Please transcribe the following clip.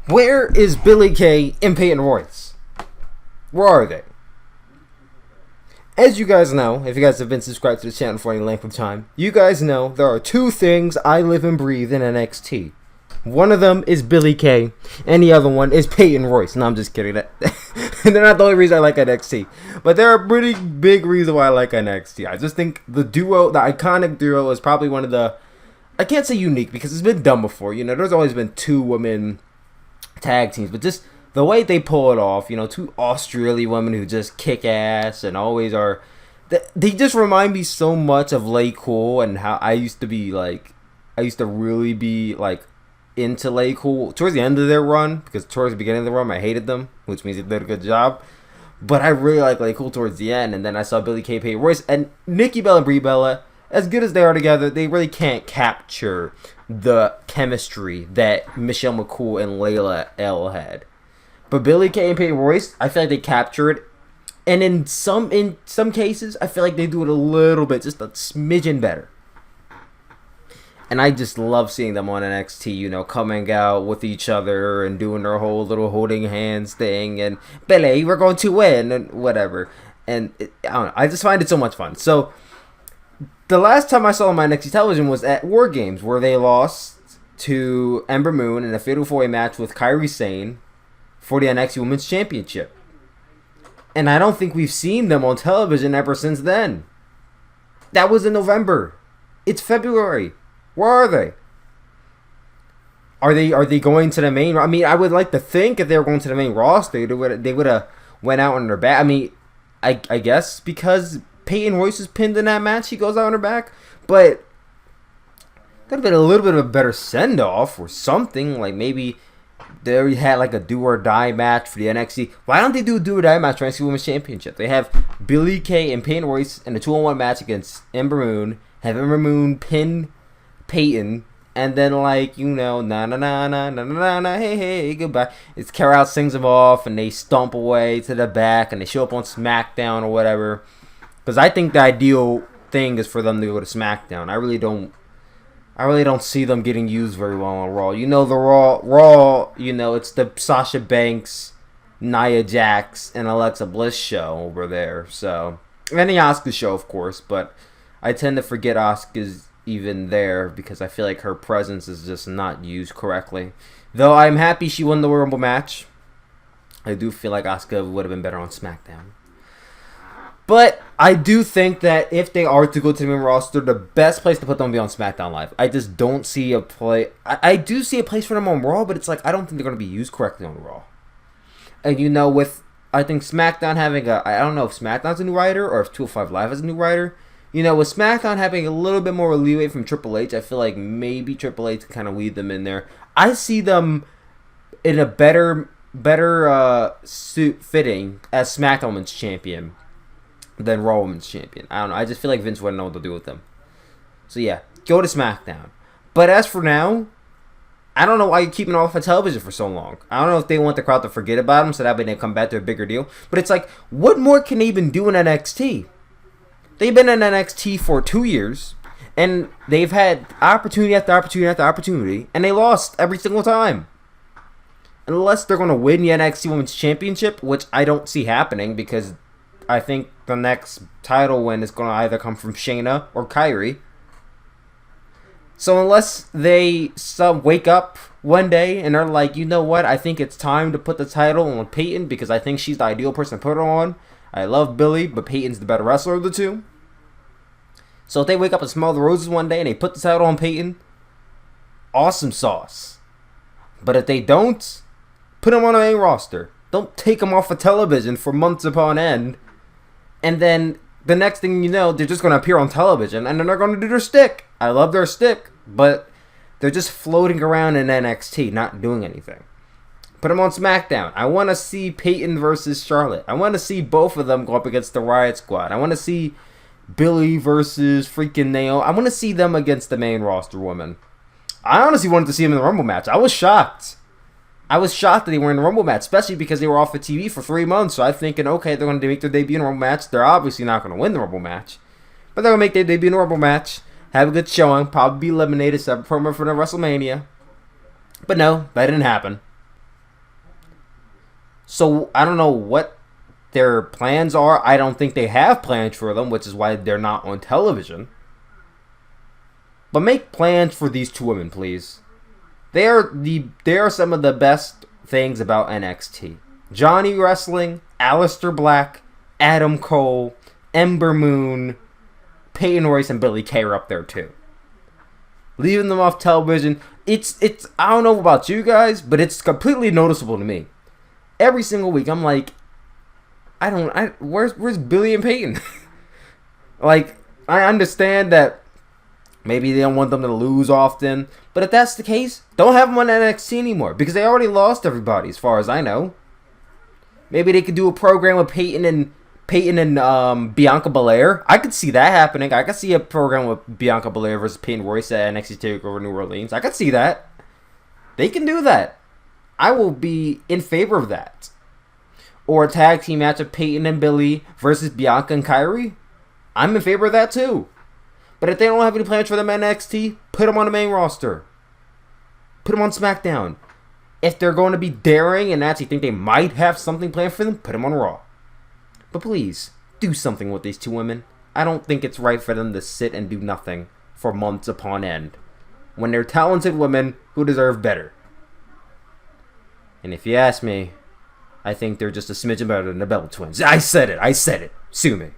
Where is Billie Kay and Peyton Royce? Where are they? As you guys know, if you guys have been subscribed to the channel for any length of time, you guys know there are two things I live and breathe in NXT. One of them is Billie Kay, and the other one is Peyton Royce. No, I'm just kidding. They're not the only reason I like NXT, but they're a pretty big reason why I like NXT. I just think the iconic duo, is probably one of the, I can't say unique because it's been done before. You know, there's always been two women tag teams, but just the way they pull it off, you know, two Australian women who just kick ass and always are, they just remind me so much of Lay Cool and how I used to really be like into Lay Cool towards the end of their run, because towards the beginning of the run I hated them, which means they did a good job. But I really like Lay Cool towards the end, and then I saw Billie Kay, Peyton Royce, and Nikki Bella and Brie Bella. As good as they are together, they really can't capture the chemistry that Michelle McCool and Layla L had. But Billie Kay and Peyton Royce, I feel like they capture it, and in some cases, I feel like they do it a little bit, just a smidgen better. And I just love seeing them on NXT, you know, coming out with each other and doing their whole little holding hands thing, and Billie, we're going to win, and whatever. And I don't know, I just find it so much fun. So the last time I saw them on NXT television was at War Games, where they lost to Ember Moon in a Fatal 4-Way match with Kairi Sane for the NXT Women's Championship. And I don't think we've seen them on television ever since then. That was in November. It's February. Where are they? Are they going to the main? I mean, I would like to think if they were going to the main roster, they would have went out on their back. I mean, I guess because Peyton Royce is pinned in that match, he goes out on her back. But that would have been a little bit of a better send off or something. Like maybe they already had like a do or die match for the NXT. Why don't they do a do or die match for NXT Women's Championship? They have Billie Kay and Peyton Royce in a 2-on-1 match against Ember Moon. Have Ember Moon pin Peyton, and then like, you know, na na na na na na na, hey goodbye. It's Carol sings them off, and they stomp away to the back, and they show up on SmackDown or whatever. Because I think the ideal thing is for them to go to SmackDown. I really don't see them getting used very well on Raw. You know, the Raw, you know, it's the Sasha Banks, Nia Jax, and Alexa Bliss show over there. So, and the Asuka show, of course, but I tend to forget Asuka's even there because I feel like her presence is just not used correctly. Though I'm happy she won the Royal Rumble match, I do feel like Asuka would have been better on SmackDown. But I do think that if they are to go to the main roster, the best place to put them would be on SmackDown Live. I just don't see a play. I do see a place for them on Raw, but it's like I don't think they're going to be used correctly on Raw. And you know, with I think SmackDown having I don't know if SmackDown's a new writer or if 205 Live has a new writer. You know, with SmackDown having a little bit more leeway from Triple H, I feel like maybe Triple H can kind of lead them in there. I see them in a better suit fitting as SmackDown Women's Champion than Raw Women's Champion. I don't know. I just feel like Vince wouldn't know what to do with them. So yeah, go to SmackDown. But as for now, I don't know why you're keeping them off of television for so long. I don't know if they want the crowd to forget about them so that way they come back to a bigger deal. But it's like, what more can they even do in NXT? They've been in NXT for 2 years, and they've had opportunity after opportunity after opportunity, and they lost every single time. Unless they're going to win the NXT Women's Championship, which I don't see happening, because I think the next title win is going to either come from Shayna or Kairi. So unless they wake up one day and they're like, you know what, I think it's time to put the title on Peyton, because I think she's the ideal person to put her on. I love Billie, but Peyton's the better wrestler of the two. So if they wake up and smell the roses one day and they put the title on Peyton, awesome sauce. But if they don't, put them on the main roster. Don't take them off of television for months upon end. And then the next thing you know, they're just going to appear on television and then they're going to do their stick. I love their stick, but they're just floating around in NXT, not doing anything. Put them on SmackDown. I want to see Peyton versus Charlotte. I want to see both of them go up against the Riot Squad. I want to see Billie versus freaking Naomi. I want to see them against the main roster women. I honestly wanted to see them in the Rumble match. I was shocked. I was shocked that they were in the Rumble match, especially because they were off of TV for 3 months. So I'm thinking, okay, they're going to make their debut in the Rumble match. They're obviously not going to win the Rumble match. But they're going to make their debut in the Rumble match, have a good showing, probably be eliminated, set a promo for the WrestleMania. But no, that didn't happen. So I don't know what their plans are. I don't think they have plans for them, which is why they're not on television. But make plans for these two women, please. They are some of the best things about NXT. Johnny Wrestling, Aleister Black, Adam Cole, Ember Moon, Peyton Royce, and Billie Kay are up there too. Leaving them off television, it's I don't know about you guys, but it's completely noticeable to me. Every single week, I'm like, where's Billie and Peyton? Like, I understand that maybe they don't want them to lose often, but if that's the case, don't have them on NXT anymore because they already lost everybody, as far as I know. Maybe they could do a program with Peyton and Bianca Belair. I could see that happening. I could see a program with Bianca Belair versus Peyton Royce at NXT TakeOver New Orleans. I could see that. They can do that. I will be in favor of that. Or a tag team match of Peyton and Billie versus Bianca and Kyrie. I'm in favor of that too. But if they don't have any plans for them at NXT, put them on the main roster. Put them on SmackDown. If they're going to be daring and actually think they might have something planned for them, put them on Raw. But please, do something with these two women. I don't think it's right for them to sit and do nothing for months upon end, when they're talented women who deserve better. And if you ask me, I think they're just a smidgen better than the Bella Twins. I said it. Sue me.